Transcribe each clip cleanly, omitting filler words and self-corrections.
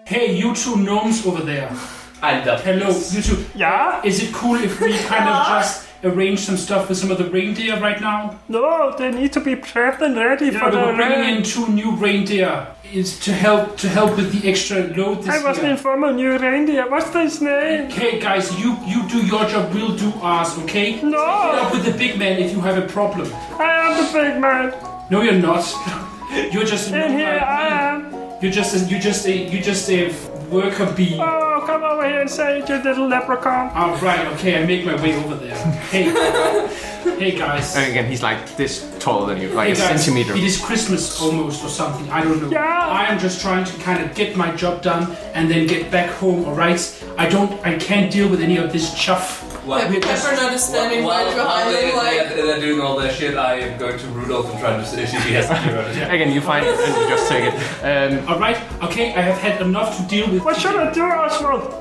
Hey, you two gnomes over there. Hello, you two. Yeah? Is it cool if we kind of just arrange some stuff with some of the reindeer right now? No, they need to be prepped and ready for the we're bringing rain. in 2 new reindeer. Is to help with the extra load this I wasn't year. informed of new reindeer. What's his name? Okay, guys, you do your job, we'll do ours, okay? No. Get up with the big man if you have a problem. I am the big man. No, you're not. You're just a In gnome here like I me. am. You're just a worker bee. Oh, come over here and say it, you little leprechaun. Oh, right, okay, I make my way over there. Hey guys. And again, he's like this taller than you, like Hey a guys, centimeter. it is Christmas almost or something, I don't know. Yeah. I am just trying to kind of get my job done and then get back home, alright? I can't deal with any of this chuff. What? Pepper not standing right behind him like... They're doing all that shit. I am going to Rudolph and trying to see if he has to do it. Again, you find it and you just take it. Alright, okay, I have had enough to deal with. What should I do, Oswald?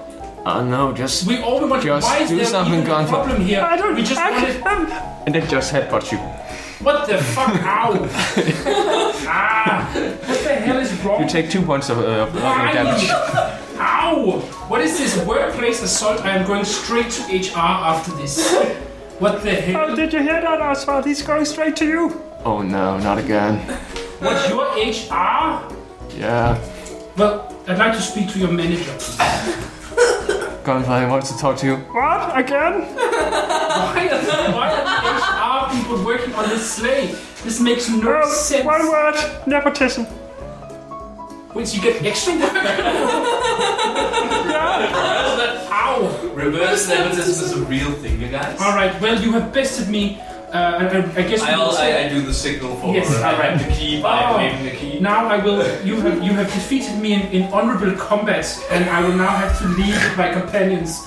Oh no, just We all want Just why is do there something, even a Gunther. problem here? I don't... We just wanted... and then just headbutt you. What the fuck? Ow! What the hell is wrong? You take 2 points of Why? damage. Ow! What is this workplace assault? I am going straight to HR after this. What the hell? Oh, did you hear that, Oswald? He's going straight to you. Oh no, not again. What, your HR? Yeah. Well, I'd like to speak to your manager. Gunther wants to talk to you. What? Again? Why are the HR people working on this sleigh? This makes no sense. One word. Nepotism. Wait, so you get extra work? Ow! Reverse nepotism is a real thing, you guys. Alright, well, you have bested me. And I guess I do the signal for Yes, I alright. have the key by waving the key. Now I will. You have defeated me in honorable combat, and I will now have to leave with my companions.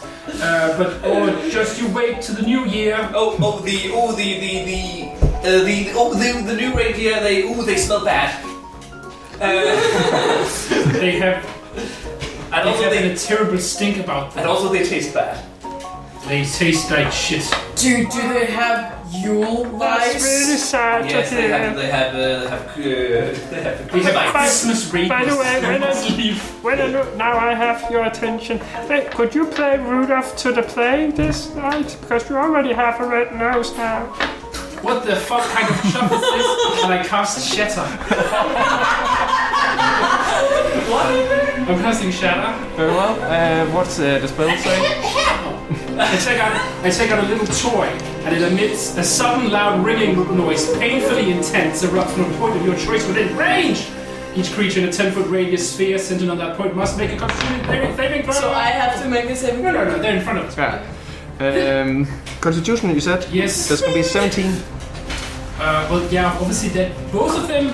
Just you wait to the new year. The new reindeer. They smell bad. They have. And also They have a terrible stink about them. and also they taste bad. They taste like shit. Dude, do they have Yule That's really lights? sad Yes, to they hear. have. They have. They have By- Christmas rain. by the way, now I have your attention. Hey, could you play Rudolph to the play this night? Because you already have a red nose now. What the fuck kind of shop is this? And I cast Shatter. What? I'm casting Shatter. Very well. What's the spell say? I take out a little toy, and it emits a sudden loud ringing noise, painfully intense, erupts from a point of your choice within range. Each creature in a 10-foot radius sphere centered on that point must make a constitution saving throw. So I have to make a saving No, throw? they're in front of us. Yeah. Constitution, you said? Yes. That's gonna be 17. Well, yeah, obviously that both of them.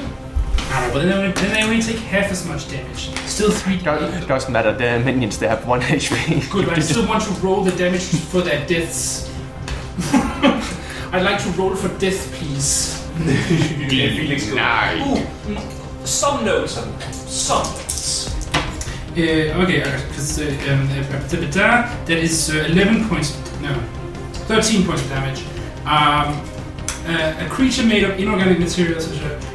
I don't know, but then they only take half as much damage. Still 3 damage. Doesn't matter, the minions, they have 1 HP. Good, but I still want to roll the damage for their deaths. I'd like to roll for death, please. Felix goes, ooh, some notes. Okay, because that is 11 points. No, 13 points of damage. A creature made of inorganic materials,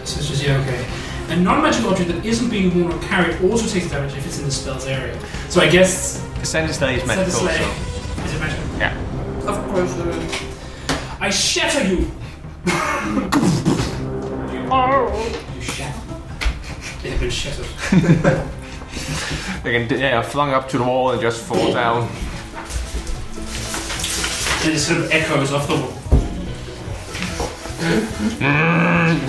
such as yeah, okay. A non-magical object that isn't being worn or carried also takes damage if it's in the spell's area. So I guess Sand Sleigh is Sand magical, Sleigh. so... Is it magical? Yeah. Of course it is. I shatter you! Oh. You shatter. They have been shattered. They are flung up to the wall and just fall down. And it sort of echoes off the wall.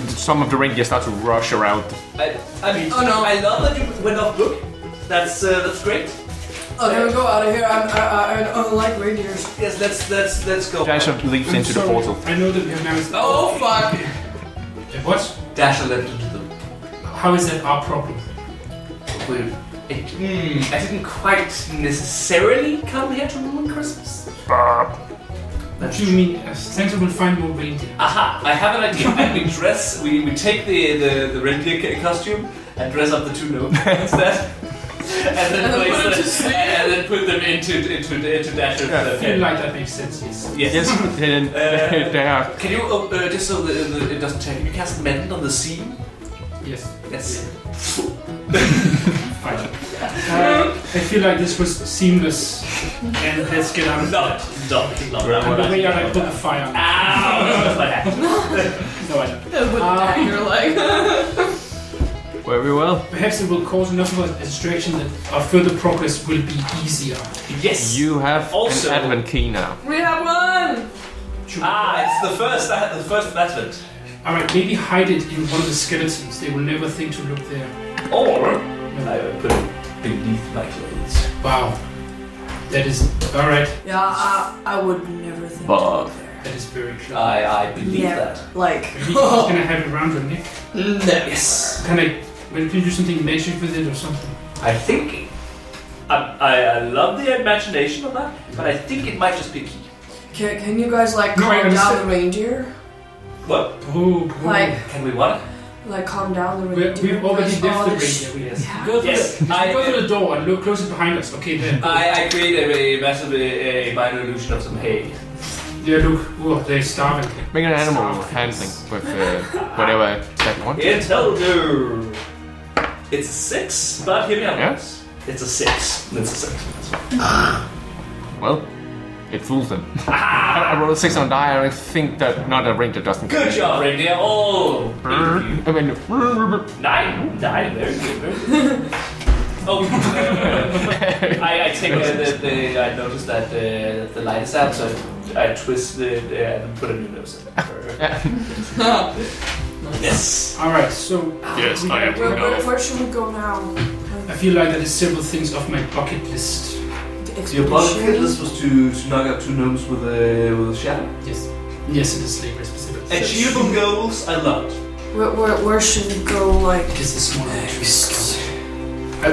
Some of the reindeer start to rush around. I mean, Oh, no. I love that you went off book. That's great. Okay, we'll go out of here. I don't like reindeers. Yes, let's go. Dasher leaps into the Sorry, portal. I know that we have now. Oh, fuck. What? Dasher left into them. How is that our problem? I didn't quite necessarily come here to ruin Christmas. What do you mean? Santa will find more reindeer. Aha! I have an idea. We take the reindeer costume and dress up the 2 gnomes instead, and then put them into Dasher. I feel like that makes sense. Yes. Yes, and they are... Can you just so it doesn't check? Can you cast Mend on the scene? Yes. Yes. Fine. I feel like this was seamless, and let's get out of Love it. And the way I put the fire on. Ow! That's what happened. No, I don't. With the dagger, like. Very well. Perhaps it will cause enough of a distraction that our further progress will be easier. Yes. You have Also- an advent key now. We have one! It's the first advent. Alright, maybe hide it in one of the skeletons. They will never think to look there. Or I would put it beneath my clothes. Wow. That is... Alright. Yeah, I would never think But- to go there. That is very clever. I believe Yeah, that. like... Maybe he's gonna have it around your neck. Yes. Can I do something magic with it or something? I think I love the imagination of that, but I think it might just be a key. Can you guys, like, No, I calm down understand. the reindeer? What? Oh, Like, Can we what? calm down the reindeer? We've already Like, left all the this reindeer. sh- Yes. Yeah. Go through Yes, the, go through the door and look, close it behind us. Okay, then. I create a massive minor illusion of some hay. Yeah, look. Oh, they're starving. Make an animal handling with whatever that you want. Interloper. It's a 6, but hear me out. Yes. It's a 6. It's a 6. Well, it fools them. I rolled a 6 on die, and I think that not a reindeer doesn't. Good job, reindeer. Oh, I mean, 9. Very good. Very good. Oh, I take I noticed that the light is out, so I twist it and put a new nose in. Yes. Alright, so. Yes, we I am. have- Where should we go now? I feel like that is several things off my bucket list. The Your bucket expedition? list was to knock out 2 gnomes with a shadow. Yes. Yes, it is labor specific. Achievable goals, I loved. Where should we go, like... It is the small Next.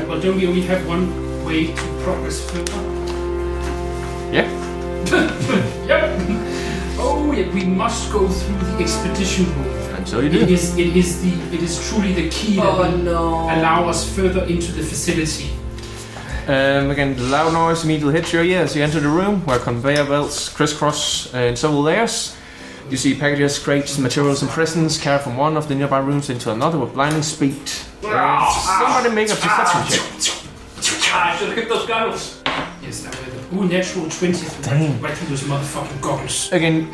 Well, don't we only have one way to progress further? Yeah. Yep. Oh, yeah, we must go through the expedition room. And so you It do. is truly the key that Oh will no. allow us further into the facility. Again, the loud noise immediately hits your ears. You enter the room where conveyor belts crisscross in several layers. You see packages, crates, materials, and presents carried from one of the nearby rooms into another with blinding speed. Somebody make a perception check. I should have kept those goggles. Yes, that way. Natural 20 right through those motherfucking goggles. Again,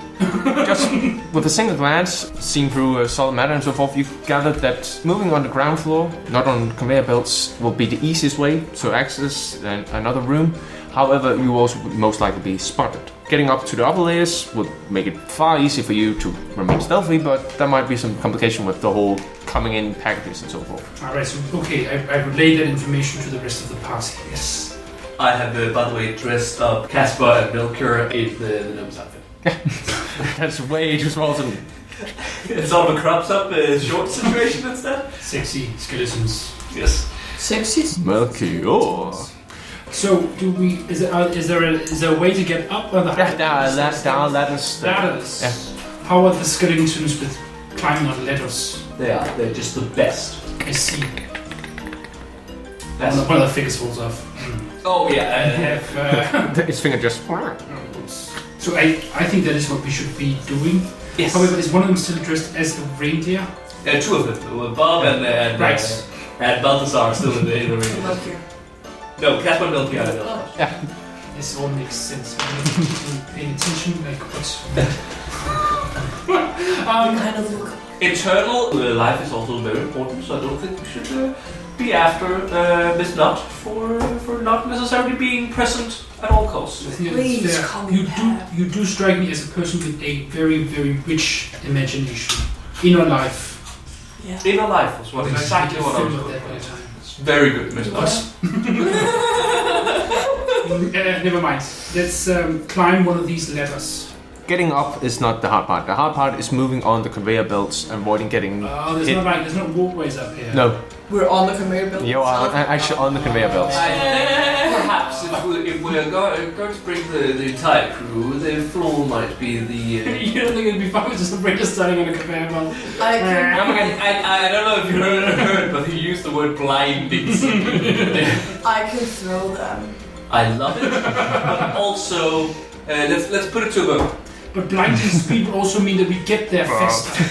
just with a single glance, seen through solid matter and so forth, you gathered that moving on the ground floor, not on conveyor belts, will be the easiest way to access another room. However, you will also most likely be spotted. Getting up to the upper layers would make it far easier for you to remain stealthy, but there might be some complication with the whole coming in packages and so forth. Alright, so okay, I relay that information to the rest of the party. Yes. I have, by the way, dressed up Casper and Milker in the gnome's outfit. That's way too small to me. It's sort of a cropped up short situation instead. Sexy skeletons. Yes. Sexy? Melchior. So, is there a way to get up on the Yeah, ladders. ladders? Yeah. How are the skeletons with climbing on ladders? They're just the best. I see. That's One of the fingers falls off. Oh I yeah. have, His finger just. so I think that is what we should be doing. Yes. However, is one of them still dressed as a reindeer? 2 of them. Bob and Right. and Balthazar are still in the ring. Love you. No, Casper and Milky are the This all makes sense. Paying attention, like what? Kind of look. Internal life is also very important, so I don't think we should be after Miss Nut for not necessarily being present at all costs. I think that Please it's fair. call me Pam. You do strike me as a person with a very, very rich imagination. Inner life. Yeah. Inner life was what exactly what I was Film of looking that by the for. time. Very good, Miss Nut. Never mind. Let's climb one of these ladders. Getting up is not the hard part. The hard part is moving on the conveyor belts and avoiding getting Oh, hit. there's no walkways up here. No, We're on the conveyor belt. you are actually on the conveyor belts. I think perhaps if we're going to bring the entire crew, the floor might be the. You don't think it'd be fun just a bridge starting on a conveyor belt? I can. I don't know if you heard, but he used the word blinding. I can throw them. I love it, but also let's put it to them. But blinding speed would also mean that we get there faster.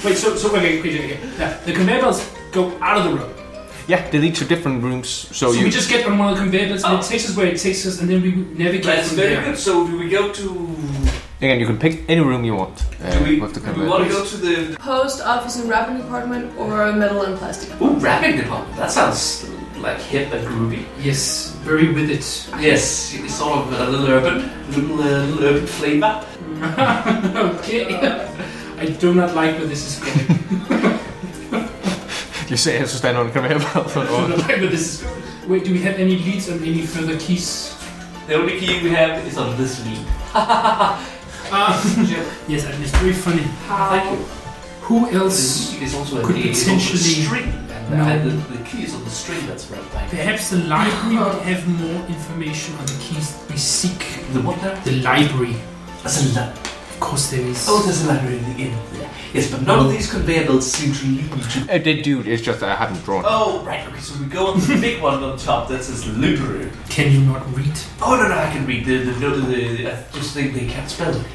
Wait, so okay. Yeah, the conveyor belts go out of the room. Yeah, they lead to different rooms. So we just get on one of the conveyor belts and it takes us where it takes us, and then we navigate That's from very there. good. So do we go to... Again, you can pick any room you want. Do we with the want to go to the... Post office and wrapping department or metal and plastic? Ooh, wrapping department. That sounds like hip and groovy. Yes, very with it. Yes, it's sort of a little urban flavor. Okay. I do not like where this is going. You say I have to stand on the conveyor belt. I do not like where this is going. Wait, do we have any leads on any further keys? The only key we have is on this lead. Yes, and it's very funny. Thank you. Who else It's also could a potentially string. And the key is on the string that's right by. Perhaps the library would have more information on the keys we seek. The what now? The library. That's a library. Of course there is. Oh, there's a library in the inn. Yes, but none of these conveyor belts seem to lead to... They do, it's just that I haven't drawn. Oh, right, okay, so we go on the big one on top that says library. Can you not read? Oh, no, I can read I just think they can't spell it.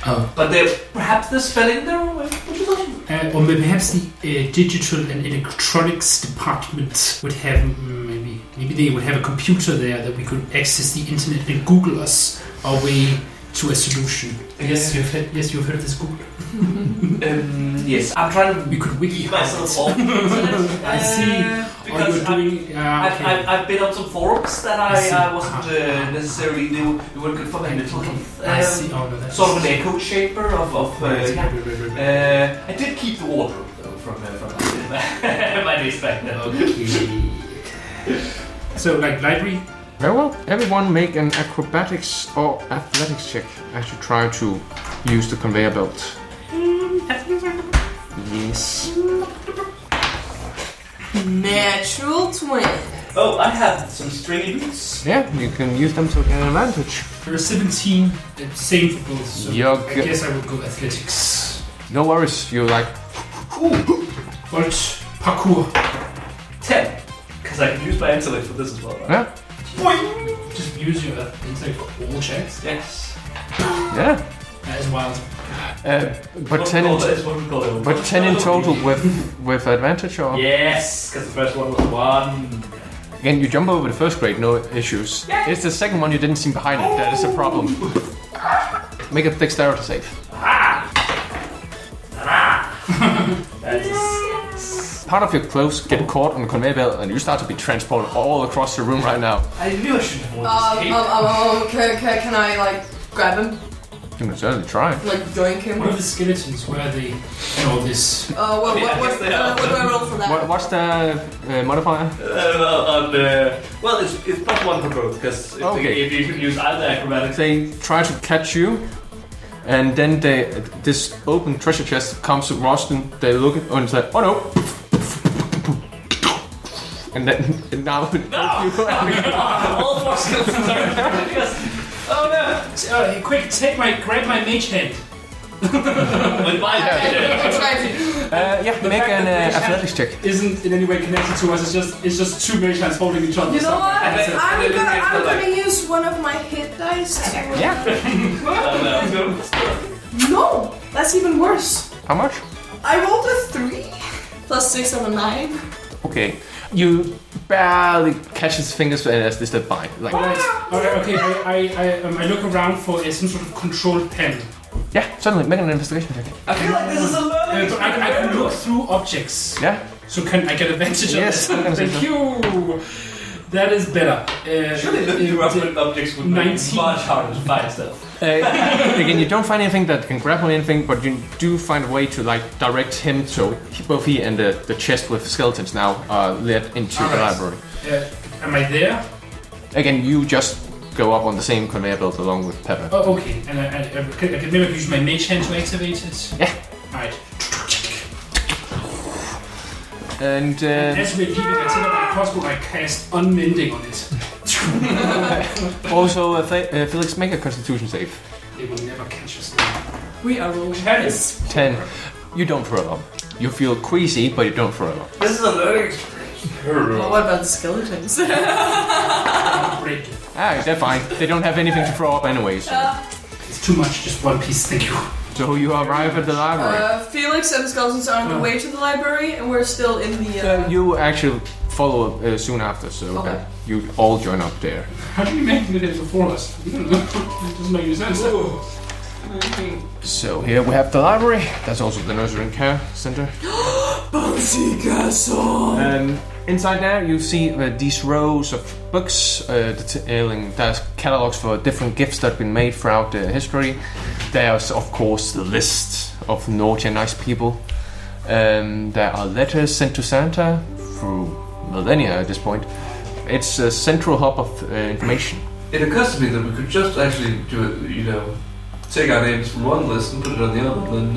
Oh. But perhaps they're spelling their own way. What do you think? Or perhaps the digital and electronics department would have, maybe they would have a computer there that we could access the internet and Google us our way to a solution. Yes, you've heard of this Google. Yes, I'm trying to We could wiki myself off the internet. I see. Because Okay. I've been on some forums that I wasn't necessarily knew we weren't good for my mental health. I see. Oh, no, that's Sort of an echo chamber of Right. I did keep the wardrobe though from my days back then. Okay. So, like library. Very well. Everyone make an acrobatics or athletics check as you try to use the conveyor belt. Yes. Natural 20. Oh, I have some stringy boots. Yeah, you can use them to get an advantage. There are 17. Same for both. So Yuck. I guess I would go athletics. No worries, you're like... But parkour. 10. Because I can use my intellect for this as well, right? Yeah. Just use your intellect for all checks. Yes. Yeah. That is wild. But 10 in, That's what we call it. but 10 in total with advantage or? Yes, because the first one was 1. Again, you jump over the first grade, no issues. It's the second one you didn't see behind it, that is a problem. Make a dexterity save. That is... Part of your clothes get caught on the conveyor belt and you start to be transported all across the room right now. I knew I shouldn't have worn this cape. Can I, like, grab him? You can certainly try. Like, joink him? One of the skeletons, where are they? And all this. What do I roll for that? What's the modifier? Well, it's +1 for both, because if you can use either acrobatics... They try to catch you, and then this open treasure chest comes across them. They look at and say, "Oh no!" And then now All 4 skeletons are because... Oh no! Quick, grab my mage hand. With my make an athletics check. Isn't in any way connected to us. It's just 2 mage hands holding each other. You know what? I'm like- gonna use one of my hit dice to... Yeah. No! That's even worse. How much? I rolled a 3 plus 6 on a 9. Okay. You barely catch his fingers as they step by. Like, Alright, okay. I look around for some sort of controlled pen. yeah, certainly. Make an investigation check. I feel like this is a learning I can look through objects. Yeah. So can I get advantage Yes, of I'm gonna that? say Thank you. That is better. Surely looking through objects would make it 19. much harder to find stuff. Again, you don't find anything that can grab on anything, but you do find a way to like direct him so both he and the chest with skeletons now are led into the library. Am I there? Again, you just go up on the same conveyor belt along with Pepper. Oh, okay. And I can maybe use my mage hand to activate it. Yeah. Alright. And As we're leaving, I take out my crossbow. I cast unmending on it. also, Felix, make a Constitution save. They will never catch us now. We are rolling 10. You don't throw up. You feel queasy, but you don't throw up. This is a learning experience. Well, what about the skeletons? Break. They're fine. They don't have anything to throw up anyways. It's too much. Just one piece. Thank you. So you arrive at the library. Felix and the skeletons are on the way to the library, and we're still in the. You actually follow soon after, so Okay. you all join up there. How do you make it before us? It doesn't make any sense. So here we have the library. That's also the nursery and care center. Bouncy Castle! Inside there you see these rows of books detailing there's catalogs for different gifts that have been made throughout history. There's of course the list of naughty and nice people. There are letters sent to Santa through millennia at this point. It's a central hub of information. It occurs to me that we could just actually do it, take our names from one list and put it on the other, and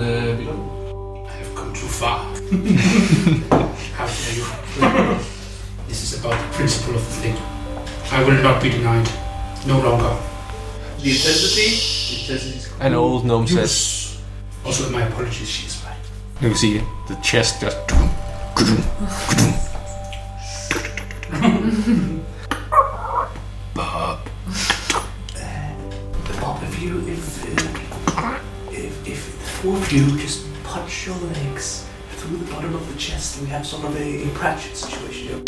I have come too far. How dare you? This is about the principle of the thing. I will not be denied. No longer. the intensity is An old gnome says. Also, my apologies, she's right. You see the chest just. Bob, if the four of you just punch your legs through the bottom of the chest, we have sort of a Pratchett situation.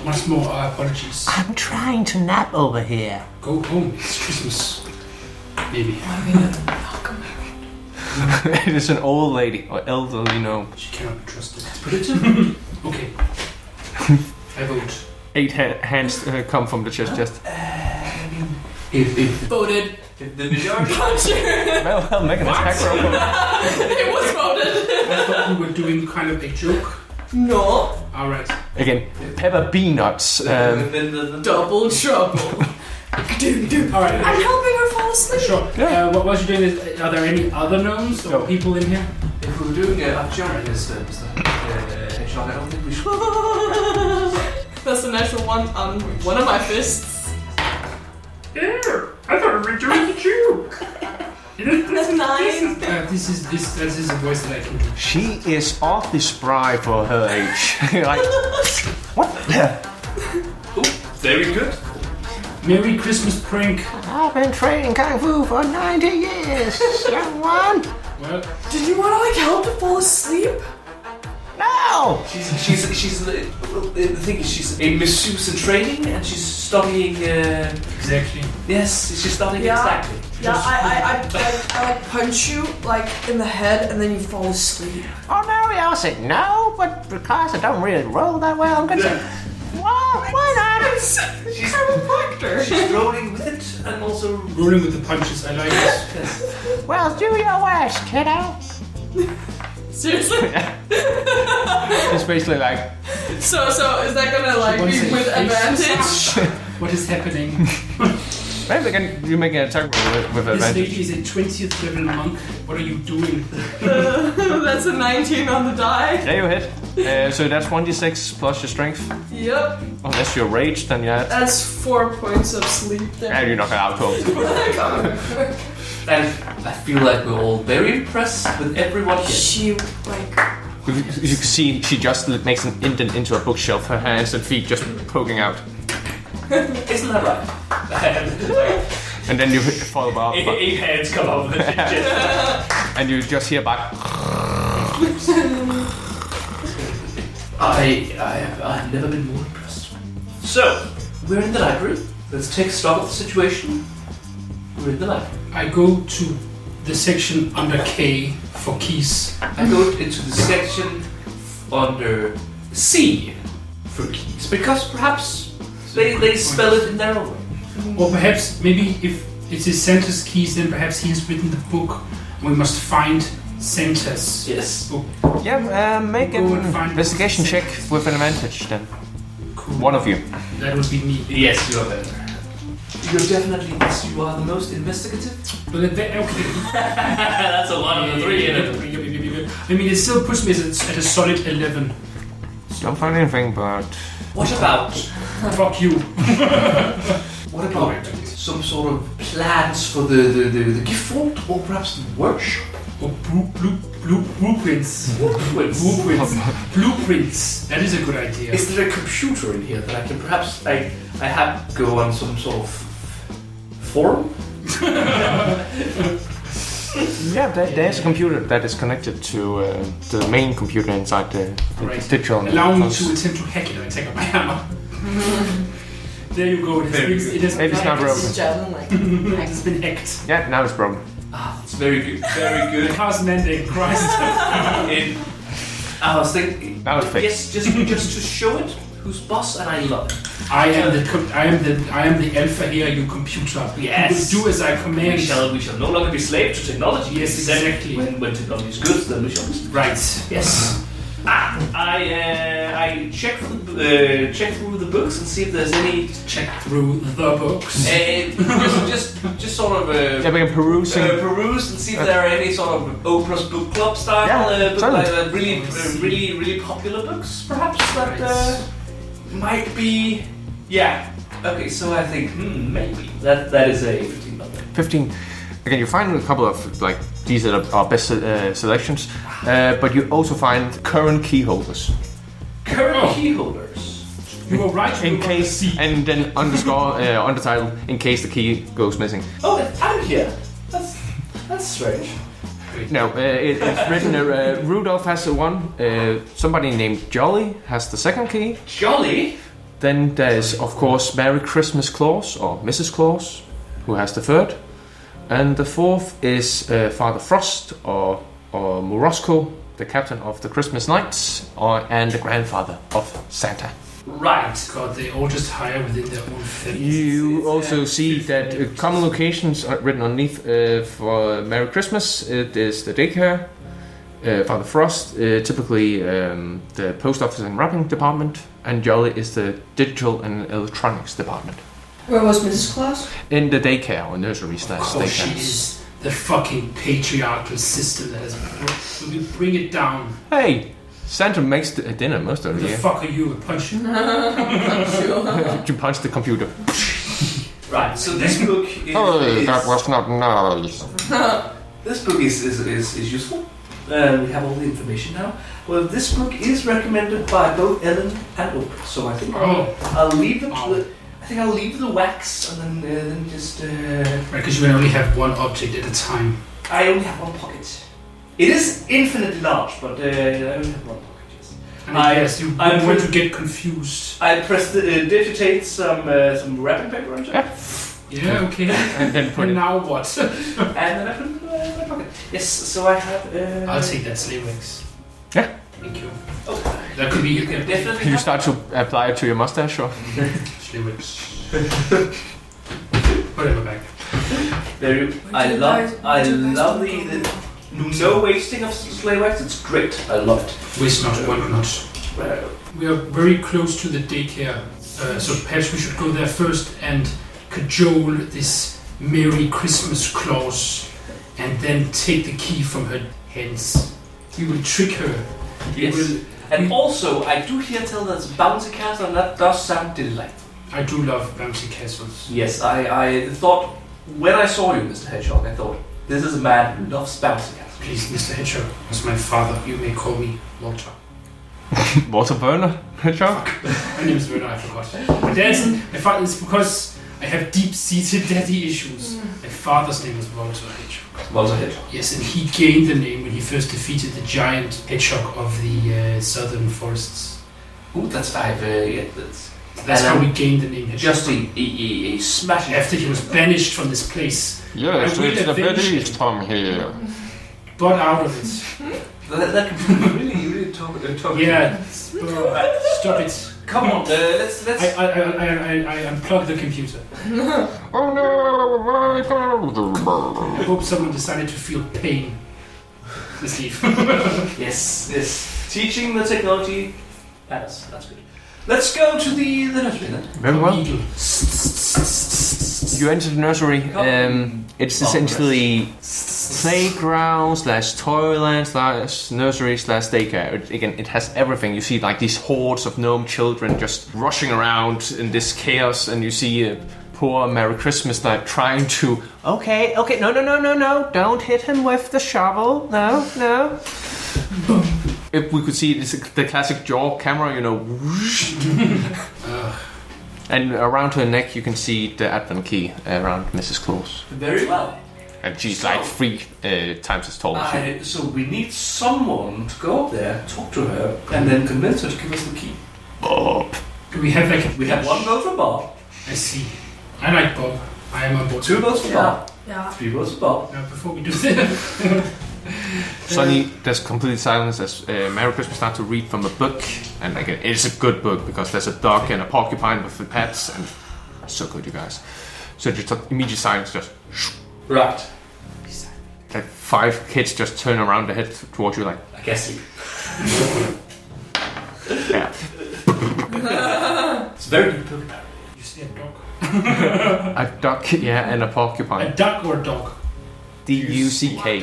Once more, apologies. I'm trying to nap over here. Go home. It's Christmas. Maybe. It is an old lady or elderly gnome. She cannot be trusted. Put it to Okay. I vote. 8 hands come from the chest. Just if Voted. the majority. well, make an attack roll. It was voted. I thought we were doing kind of a joke. No. Alright. Again, pepper peanuts. Double trouble. Alright. I'm helping her fall asleep. Sure. What was you doing? Are there any other gnomes or No. people in here? If we were doing a Mr. Hedgehog, I don't think we should. That's a natural one on one of my fists. I thought we were doing the joke. That's 9. This is a voice that I can do. She is awfully spry for her age. Like, what? Very good. Merry Christmas prank. I've been training Kung Fu for 90 years, young one. Well, Did you want to help to fall asleep? No! She's the thing is she's a masseuse in training and she's studying. exactly. Yes, she's studying exactly. Yeah, I punch you like in the head and then you fall asleep. Ordinarily I'll say no, but because I don't really roll that well, I'm gonna say, well, why not? She's Chiropractor. She's rolling with it and also. Rolling with the punches. I like it. Yes. Well, do your worst, kiddo. Seriously? It's basically like, So is that gonna like What be is it? with advantage? What is happening? maybe you make an attack roll with This advantage. lady is a 20th level monk. What are you doing? That's a 19 on the die. There you hit. So that's 1d6 plus your strength. Yep. Unless you're raged, then you add. That's 4 points of sleep there. And you knock it out 12. And I feel like we're all very impressed with everyone here. She like You can see she just makes an indent into a bookshelf, her hands and feet just poking out. Isn't that right? And then you follow up. 8 hands come out of the chest. And you just hear back. I've never been more impressed. So, we're in the library. Let's take stock of the situation. We're in the library. I go to the section under K for keys. I go into the section under C for keys because perhaps they spell it in their own way. Or perhaps, maybe if it is Santa's keys, then perhaps he has written the book and we must find Santa's Yes. book. Yeah, make Go and an find investigation the- check with an advantage then. Cool. One of you. That would be me. Yes, you are better. You're definitely yes. You are the most investigative. But okay. That's a 1 of the 3 in it. I mean, it still puts me at a solid 11. Don't find anything, but What about Fuck you. what about some sort of plans for the gift vault or perhaps the workshop? Or blueprints. Blueprints. That is a good idea. Is there a computer in here that I can perhaps I have go on some sort of forum? Yeah, there's a computer that is connected to the main computer inside the digital. Allow me to attempt to hack it and take out my hammer. There you go. It is Maybe it's not broken. It's been hacked. Yeah, now it's broken. It's very good. Very good. Cast mandate, Christ. I was thinking. That was fixed. Yes, just to show it who's boss, and I love it. I am the alpha here, you computer. Yes. You will do as I command. We shall no longer be slave to technology. Yes, exactly. When technology is good, then we shall be slave. Right. Yes. I check through the books and see if there's any. Check through the books. Just sort of peruse and see if there are any sort of Oprah's book club style book, like really popular books, perhaps that might be. Yeah. Okay, so I think maybe that is a 15 number. 15. Again, you find a couple of like these are best selections, but you also find current key holders. Current key holders. You were right. In case, and then undertitle in case the key goes missing. Oh, I'm here. That's strange. No, it's written. Rudolph has the one. Somebody named Jolly has the second key. Jolly. Then there's of course Merry Christmas Claus or Mrs. Claus, who has the third. And the fourth is Father Frost or Morosco, the captain of the Christmas Knights, and the grandfather of Santa. Right. God, they all just hire within their own families. You also see that common locations are written underneath for Merry Christmas. It is the daycare. Father Frost, typically the post office and wrapping department. And Jolly is the digital and electronics department. Where was Mrs. Claus? In the daycare or nursery / Of course she daycare. is. The fucking patriarchal system that has... We bring it down. Hey! Santa makes the dinner most of Who the the year. fuck are you? A punch? You punch the computer. Right, so this book is... that was not nice. This book is useful. We have all the information now. Well, this book is recommended by both Ellen and Oprah, so I think I'll leave them to the... I think I'll leave the wax and then just... Right, because you can only have one object at a time. I only have one pocket. It is infinitely large, but I only have one pocket, yes. And yes, you don't want to get confused. I pressed digitate some wrapping paper onto it. Yeah, okay. And then put it. Now what? And then I put it in my pocket. Yes, so I have... I'll take that Sleigh wax. Yeah. Thank you. Oh, That could be... you can definitely... You start to apply it to your mustache, or? Sleigh wax. Whatever, back. There you, I love the no wasting of sleigh wax. It's great. I love it. Waste not, one not. We are very close to the daycare, so perhaps we should go there first and cajole this Merry Christmas Claus, and then take the key from her hands. We will trick her. Yes. And also, I do hear tell there's a bouncy castle, and that does sound delightful. I do love bouncy castles. Yes, I thought when I saw you, Mr. Hedgehog, I thought this is a man who loves bouncy castles. Please, Mr. Hedgehog, as my father, you may call me Walter. Walter Werner? Hedgehog? My name is Werner, I forgot. My father, it's because I have deep-seated daddy issues. My father's name was Walter Hedgehog. Walter Hedgehog. Yes, and he gained the name when he first defeated the giant hedgehog of the southern forests. Ooh, that's That's how we gained the name Hedgehog. Just a smashing. After he was banished from this place. Yes, I will it's the avenge very it. from here. But out of it. That could be really talk. Yeah, stop it. Come on, let's. I unplug the computer. Oh no! I hope someone decided to feel pain. Let's leave. Yes. Teaching the technology. That's good. Let's go to the nursery then. Very well. Eagle. You enter the nursery. It's essentially playground / toyland / nursery / daycare. Again, it has everything. You see like these hordes of gnome children just rushing around in this chaos, and you see poor Merry Christmas Night trying to... Okay, no, don't hit him with the shovel, no. If we could see it, it's the classic jaw camera, whoosh. And around her neck you can see the Advent key around Mrs. Claus. Very well. And she's like 3 times as tall as you. So we need someone to go up there, talk to her, and then convince her to give us the key. Bob. Do we have like... We have 1 vote for Bob. I see. I like Bob. I am on board. 2 votes for Bob. Yeah. 3 votes for Bob. Now, before we do that... Suddenly, there's complete silence as Merry Christmas starts to read from a book. And again, it's a good book because there's a dog and a porcupine with the pets. And so good, you guys. So just immediate silence, just... Right. Like 5 kids just turn around their head towards you like... I guess you. Yeah. It's very good book. You see a dog? A duck, yeah, and a porcupine. A duck or a dog? D-U-C-K.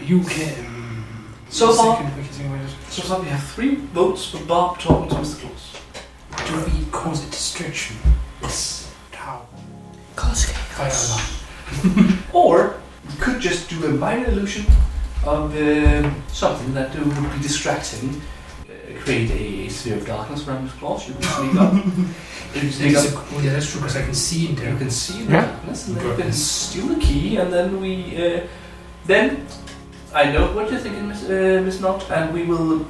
You can... So far, Second, we have 3 votes for Bob talking to Mr. Claus. do we cause a distraction? Yes. How? Cause Quite a lot. Or we could just do a minor illusion of something that would be distracting. Create a sphere of darkness around Mr. Claus. You can sneak up. Oh yeah, that's true, because I can see in there. You can see the Yeah. darkness, and then you can steal the key, and then we. Then I know what you're thinking, Miss Knott, and we will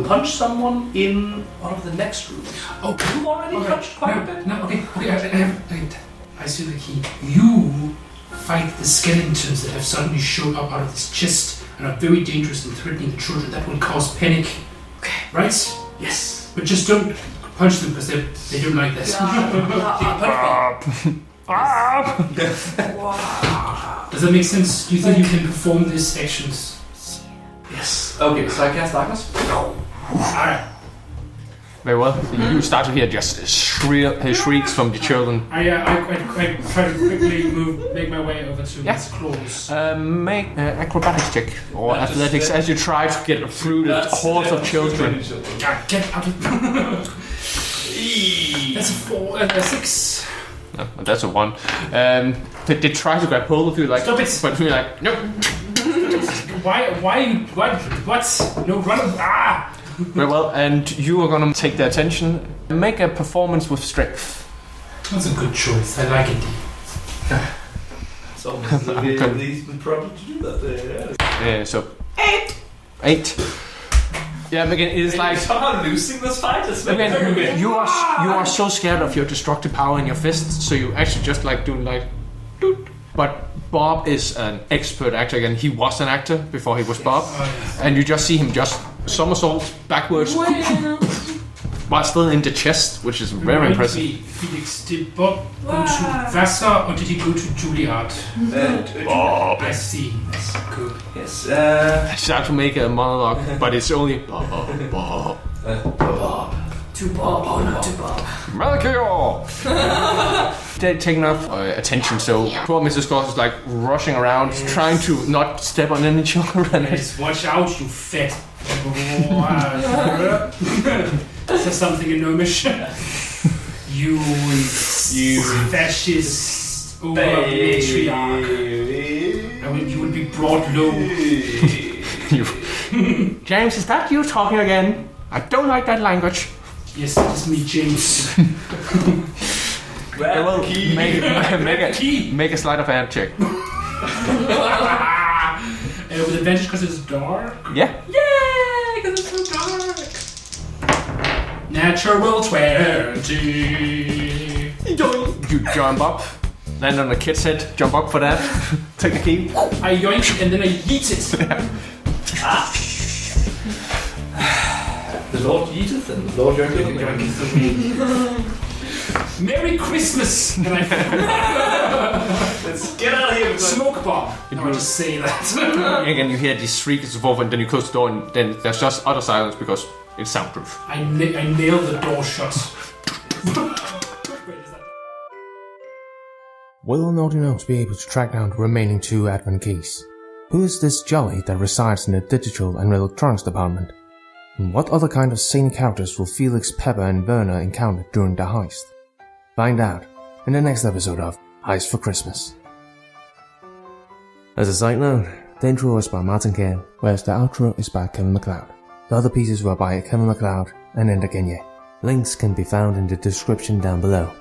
punch someone in one of the next rooms. Oh, You've already punched quite a bit. No, okay, I see the key. You fight the skeletons that have suddenly shown up out of this chest and are very dangerous and threatening the children. That will cause panic. Okay. Right? Yes. But just don't punch them because they don't like this. Does that make sense? Do you think you can perform these actions? Yes. Okay, so I cast darkness. Alright. Very well. You start to hear just shrieks from the children. I try to quickly make my way over to Miss Claus. Make an acrobatics check or athletics as you try to get through the hordes of children. Get out of... That's a 6. No, that's a 1. They try to grab hold of you, like, Stop it. but you're like, nope. Why, what? No, run, ah! Very well, and you are gonna take their attention. Make a performance with strength. That's a good choice, I like it. It's almost the problem to do that. So 8. Yeah, again, it is like somehow losing this fight. again, you are so scared of your destructive power in your fists, so you actually just like doing like, doot. But Bob is an expert actor. Again, he was an actor before he was Bob, and you just see him just somersault backwards while still in the chest, which is very impressive. Felix, did Bob go to Wasser or did he go to Juilliard? Bob. I see. That's good. Yes. I start to make a monologue, but it's only Bob. To Bob or not to Bob. Melchior! They're taking off attention, so poor Mrs. Claus is like rushing around, trying to not step on any children. Yes, watch out, you fat. Is there something in Gnomish? You fascist matriarch. You will be brought low. James, is that you talking again? I don't like that language. Yes, it is me, James. Well, make a sleight of hand check. With advantage because it's dark. Yeah. Yay! Because it's so dark. Natural 20. You jump up, land on the kid's head, jump up for that, take the key. I yoink it and then I yeet it. The Lord Yeeteth and the Lord Yoinketh. Merry Christmas! And Let's get out of here. Smoke bomb. No, I just say that. Again, you hear these shrieks of and then you close the door, and then there's just utter silence because it's soundproof. I nailed the door shut. Will Naughty Nose be able to track down the remaining 2 Advent keys? Who is this Jolly that resides in the digital and electronics department? And what other kind of sane characters will Felix, Pepper and Werner encounter during the heist? Find out in the next episode of Heist for Christmas. As a side note, the intro was by Martin Kane, whereas the outro is by Kevin MacLeod. The other pieces were by Kevin MacLeod and Enda Genye. Links can be found in the description down below.